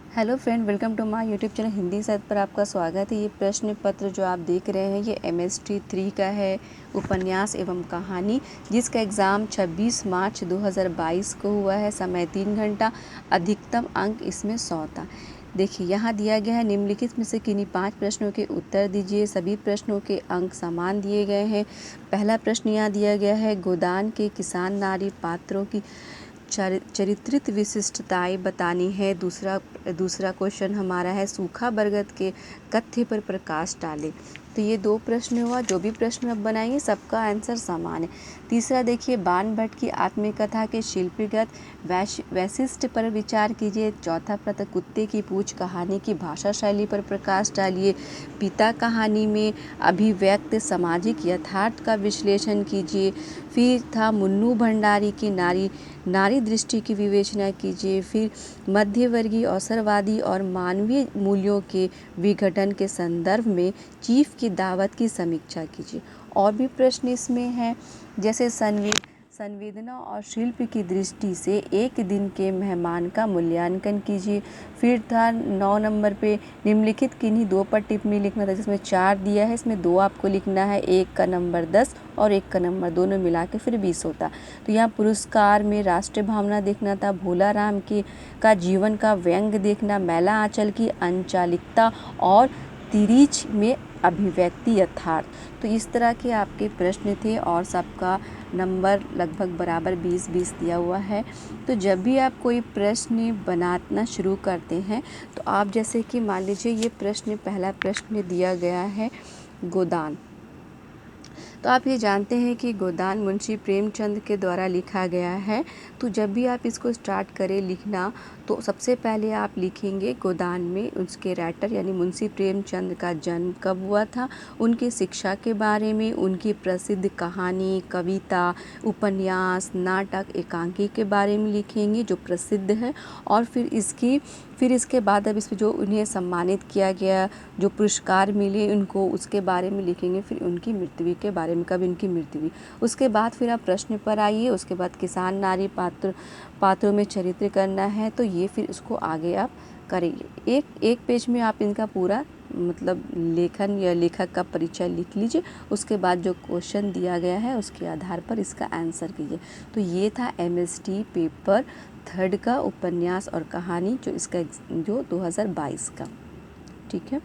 Hello friend, welcome to my YouTube channel Hindi Sahitya पर आपका स्वागत है। ये प्रश्न पत्र जो आप देख रहे हैं ये MST 3 का है, उपन्यास एवं कहानी, जिसका एग्ज़ाम 26 मार्च 2022 को हुआ है। समय 3 घंटा, अधिकतम अंक इसमें 100 था। देखिए यहाँ दिया गया है, निम्नलिखित में से किन्हीं 5 प्रश्नों के उत्तर दीजिए। सभी प्रश्नों के अंक समान दिए गए हैं। पहला प्रश्न यहाँ दिया गया है, गोदान के किसान नारी पात्रों की चरित्रित विशिष्टताएं बतानी है। दूसरा क्वेश्चन हमारा है, सूखा बरगद के कथ्य पर प्रकाश डालें। तो ये 2 प्रश्न हुआ। जो भी प्रश्न आप बनाइए सबका आंसर समान है। तीसरा देखिए, बाण भट्ट की आत्मकथा के शिल्पीगत वैशिष्ट्य पर विचार कीजिए। चौथा प्रश्न, कुत्ते की पूंछ कहानी की भाषा शैली पर प्रकाश डालिए। पिता कहानी में अभिव्यक्त सामाजिक यथार्थ का विश्लेषण कीजिए। फिर था, मुन्नू भंडारी की नारी दृष्टि की विवेचना कीजिए। फिर मध्यवर्गीय अवसरवादी और मानवीय मूल्यों के विघटन के संदर्भ में चीफ की दावत की समीक्षा कीजिए। और भी प्रश्न इसमें हैं, जैसे संवेदना और शिल्प की दृष्टि से एक दिन के मेहमान का मूल्यांकन कीजिए। फिर था 9 नंबर पे, निम्नलिखित किन्हीं 2 पर टिप्पणी लिखना था, जिसमें 4 दिया है, इसमें 2 आपको लिखना है। एक का नंबर 10 और एक का नंबर दोनों मिला के फिर 20 होता। तो यहाँ पुरस्कार में राष्ट्रीय भावना देखना था, भोला राम का जीवन का व्यंग देखना, मैला आंचल की अंचालिकता और तिरीच में अभिव्यक्ति यथार्थ। तो इस तरह के आपके प्रश्न थे और सबका नंबर लगभग बराबर 20-20 दिया हुआ है। तो जब भी आप कोई प्रश्न बनाना शुरू करते हैं तो आप जैसे कि मान लीजिए ये प्रश्न, पहला प्रश्न दिया गया है गोदान। तो आप ये जानते हैं कि गोदान मुंशी प्रेमचंद के द्वारा लिखा गया है। तो जब भी आप इसको स्टार्ट करें लिखना तो सबसे पहले आप लिखेंगे गोदान में उसके राइटर यानी मुंशी प्रेमचंद का जन्म कब हुआ था, उनकी शिक्षा के बारे में, उनकी प्रसिद्ध कहानी, कविता, उपन्यास, नाटक, एकांकी के बारे में लिखेंगे जो प्रसिद्ध है। और फिर इसके बाद अब इसमें जो उन्हें सम्मानित किया गया, जो पुरस्कार मिले उनको, उसके बारे में लिखेंगे। फिर उनकी मृत्यु के बारे में, कब इनकी मृत्यु हुई। उसके बाद फिर आप प्रश्न पर आइए। उसके बाद किसान नारी पात्रों में चरित्र करना है, तो ये फिर उसको आगे आप करिए। एक पेज में आप इनका पूरा मतलब लेखन या लेखक का परिचय लिख लीजिए। उसके बाद जो क्वेश्चन दिया गया है उसके आधार पर इसका आंसर कीजिए। तो ये था MST पेपर 3 का उपन्यास और कहानी, जो 2022 का। ठीक है।